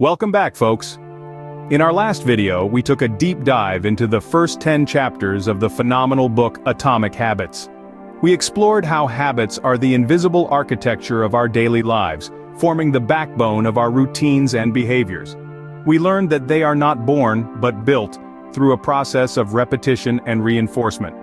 Welcome back, folks. In our last video, we took a deep dive into the first 10 chapters of the phenomenal book Atomic Habits. We explored how habits are the invisible architecture of our daily lives, forming the backbone of our routines and behaviors. We learned that they are not born, but built, through a process of repetition and reinforcement.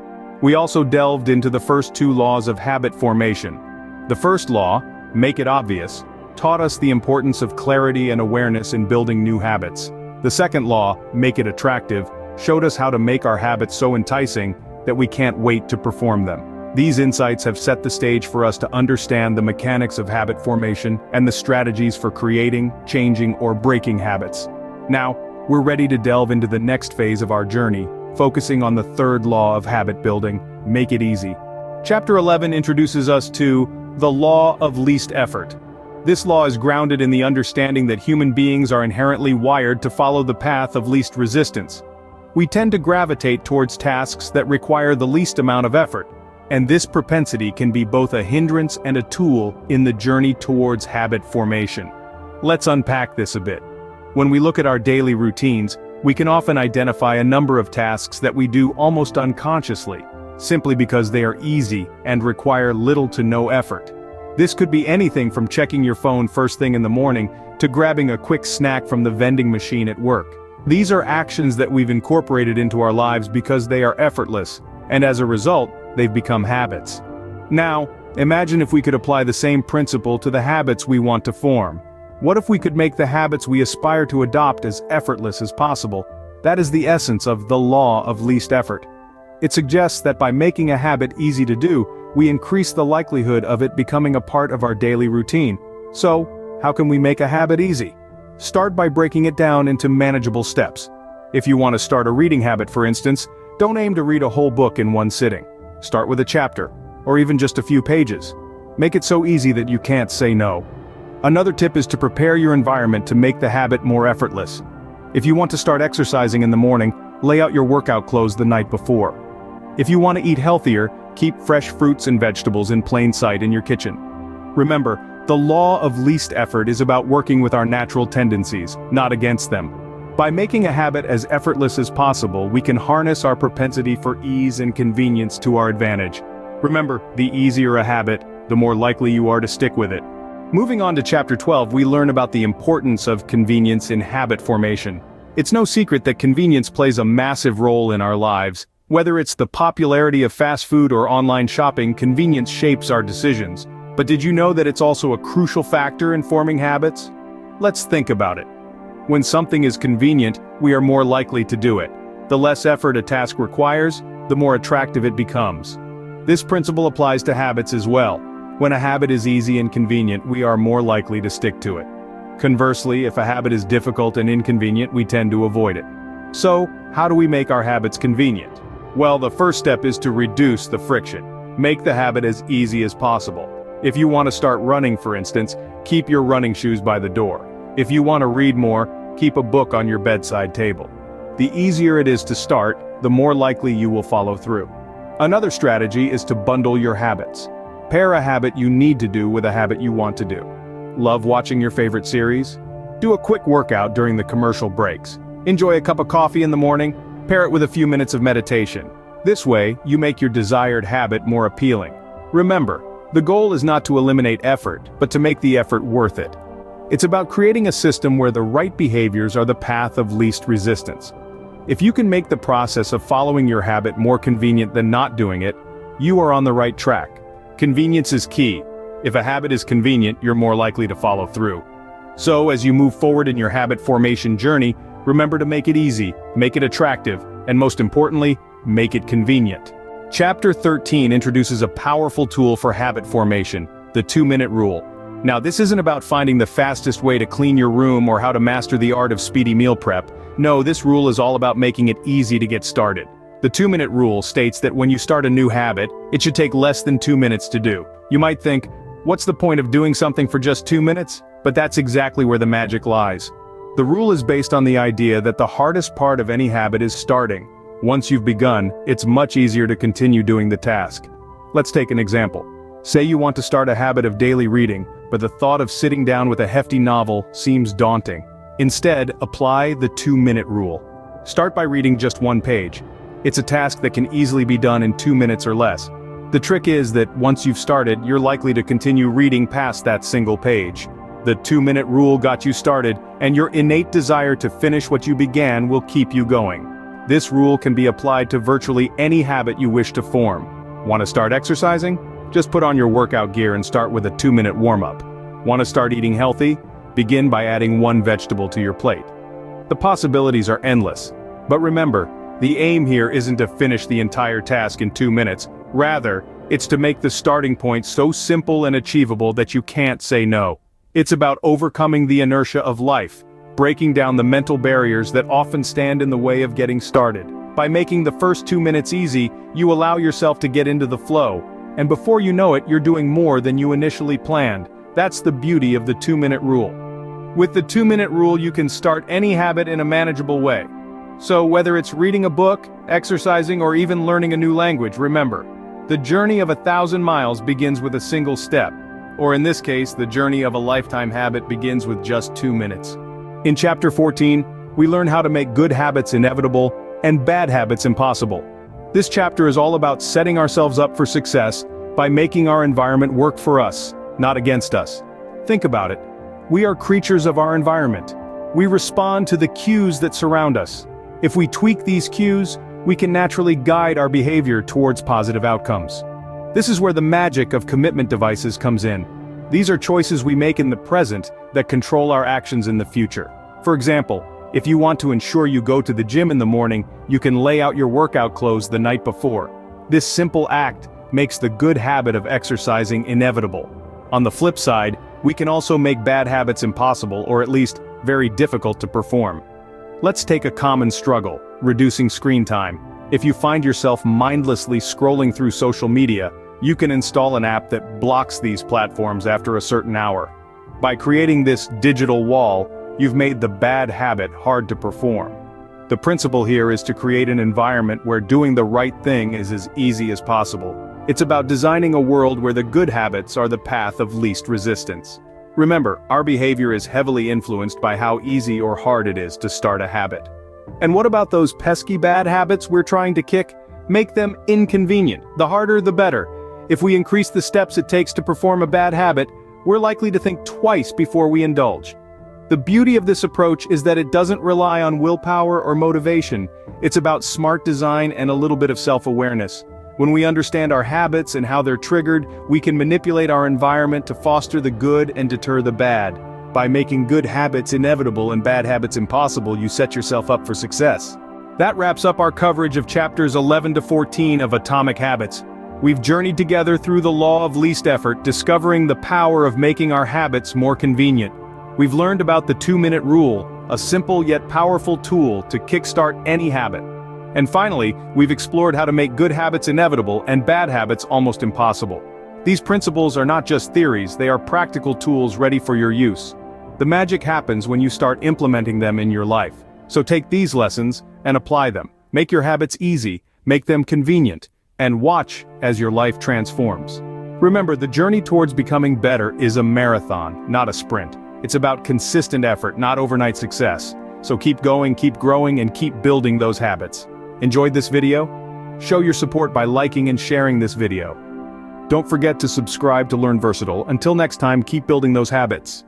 We also delved into the first two laws of habit formation. The first law, make it obvious, taught us the importance of clarity and awareness in building new habits. The second law, make it attractive, showed us how to make our habits so enticing that we can't wait to perform them. These insights have set the stage for us to understand the mechanics of habit formation and the strategies for creating, changing, or breaking habits. Now, we're ready to delve into the next phase of our journey, focusing on the third law of habit building, make it easy. Chapter 11 introduces us to the law of least effort. This law is grounded in the understanding that human beings are inherently wired to follow the path of least resistance. We tend to gravitate towards tasks that require the least amount of effort, and this propensity can be both a hindrance and a tool in the journey towards habit formation. Let's unpack this a bit. When we look at our daily routines, we can often identify a number of tasks that we do almost unconsciously, simply because they are easy and require little to no effort. This could be anything from checking your phone first thing in the morning to grabbing a quick snack from the vending machine at work. These are actions that we've incorporated into our lives because they are effortless, and as a result, they've become habits. Now, imagine if we could apply the same principle to the habits we want to form. What if we could make the habits we aspire to adopt as effortless as possible? That is the essence of the law of least effort. It suggests that by making a habit easy to do, we increase the likelihood of it becoming a part of our daily routine. So, how can we make a habit easy? Start by breaking it down into manageable steps. If you want to start a reading habit, for instance, don't aim to read a whole book in one sitting. Start with a chapter, or even just a few pages. Make it so easy that you can't say no. Another tip is to prepare your environment to make the habit more effortless. If you want to start exercising in the morning, lay out your workout clothes the night before. If you want to eat healthier, keep fresh fruits and vegetables in plain sight in your kitchen. Remember, the law of least effort is about working with our natural tendencies, not against them. By making a habit as effortless as possible, we can harness our propensity for ease and convenience to our advantage. Remember, the easier a habit, the more likely you are to stick with it. Moving on to Chapter 12, we learn about the importance of convenience in habit formation. It's no secret that convenience plays a massive role in our lives. Whether it's the popularity of fast food or online shopping, convenience shapes our decisions. But did you know that it's also a crucial factor in forming habits? Let's think about it. When something is convenient, we are more likely to do it. The less effort a task requires, the more attractive it becomes. This principle applies to habits as well. When a habit is easy and convenient, we are more likely to stick to it. Conversely, if a habit is difficult and inconvenient, we tend to avoid it. So, how do we make our habits convenient? Well, the first step is to reduce the friction. Make the habit as easy as possible. If you want to start running, for instance, keep your running shoes by the door. If you want to read more, keep a book on your bedside table. The easier it is to start, the more likely you will follow through. Another strategy is to bundle your habits. Pair a habit you need to do with a habit you want to do. Love watching your favorite series? Do a quick workout during the commercial breaks. Enjoy a cup of coffee in the morning? Pair it with a few minutes of meditation. This way, you make your desired habit more appealing. Remember, the goal is not to eliminate effort, but to make the effort worth it. It's about creating a system where the right behaviors are the path of least resistance. If you can make the process of following your habit more convenient than not doing it, you are on the right track. Convenience is key. If a habit is convenient, you're more likely to follow through. So, as you move forward in your habit formation journey, remember to make it easy, make it attractive, and most importantly, make it convenient. Chapter 13 introduces a powerful tool for habit formation, the 2-minute rule. Now, this isn't about finding the fastest way to clean your room or how to master the art of speedy meal prep. No, this rule is all about making it easy to get started. The 2-minute rule states that when you start a new habit, it should take less than 2 minutes to do. You might think, what's the point of doing something for just 2 minutes? But that's exactly where the magic lies. The rule is based on the idea that the hardest part of any habit is starting. Once you've begun, it's much easier to continue doing the task. Let's take an example. Say you want to start a habit of daily reading, but the thought of sitting down with a hefty novel seems daunting. Instead, apply the 2-minute rule. Start by reading just one page. It's a task that can easily be done in 2 minutes or less. The trick is that once you've started, you're likely to continue reading past that single page. The 2-minute rule got you started, and your innate desire to finish what you began will keep you going. This rule can be applied to virtually any habit you wish to form. Want to start exercising? Just put on your workout gear and start with a 2-minute warm-up. Want to start eating healthy? Begin by adding one vegetable to your plate. The possibilities are endless. But remember, the aim here isn't to finish the entire task in 2 minutes. Rather, it's to make the starting point so simple and achievable that you can't say no. It's about overcoming the inertia of life, breaking down the mental barriers that often stand in the way of getting started. By making the first 2 minutes easy, you allow yourself to get into the flow, and before you know it, you're doing more than you initially planned. That's the beauty of the 2-minute rule. With the 2-minute rule, you can start any habit in a manageable way. So whether it's reading a book, exercising, or even learning a new language, remember, the journey of 1,000 miles begins with a single step. Or in this case, the journey of a lifetime habit begins with just 2 minutes. In Chapter 14, we learn how to make good habits inevitable and bad habits impossible. This chapter is all about setting ourselves up for success by making our environment work for us, not against us. Think about it. We are creatures of our environment. We respond to the cues that surround us. If we tweak these cues, we can naturally guide our behavior towards positive outcomes. This is where the magic of commitment devices comes in. These are choices we make in the present that control our actions in the future. For example, if you want to ensure you go to the gym in the morning, you can lay out your workout clothes the night before. This simple act makes the good habit of exercising inevitable. On the flip side, we can also make bad habits impossible, or at least very difficult to perform. Let's take a common struggle, reducing screen time. If you find yourself mindlessly scrolling through social media, you can install an app that blocks these platforms after a certain hour. By creating this digital wall, you've made the bad habit hard to perform. The principle here is to create an environment where doing the right thing is as easy as possible. It's about designing a world where the good habits are the path of least resistance. Remember, our behavior is heavily influenced by how easy or hard it is to start a habit. And what about those pesky bad habits we're trying to kick? Make them inconvenient. The harder, the better. If we increase the steps it takes to perform a bad habit, we're likely to think twice before we indulge. The beauty of this approach is that it doesn't rely on willpower or motivation. It's about smart design and a little bit of self-awareness. When we understand our habits and how they're triggered, we can manipulate our environment to foster the good and deter the bad. By making good habits inevitable and bad habits impossible, you set yourself up for success. That wraps up our coverage of chapters 11 to 14 of Atomic Habits. We've journeyed together through the law of least effort, discovering the power of making our habits more convenient. We've learned about the 2-minute rule, a simple yet powerful tool to kickstart any habit. And finally, we've explored how to make good habits inevitable and bad habits almost impossible. These principles are not just theories, they are practical tools ready for your use. The magic happens when you start implementing them in your life. So take these lessons and apply them. Make your habits easy, make them convenient, and watch as your life transforms. Remember, the journey towards becoming better is a marathon, not a sprint. It's about consistent effort, not overnight success. So keep going, keep growing, and keep building those habits. Enjoyed this video? Show your support by liking and sharing this video. Don't forget to subscribe to Learn Versatile. Until next time, keep building those habits.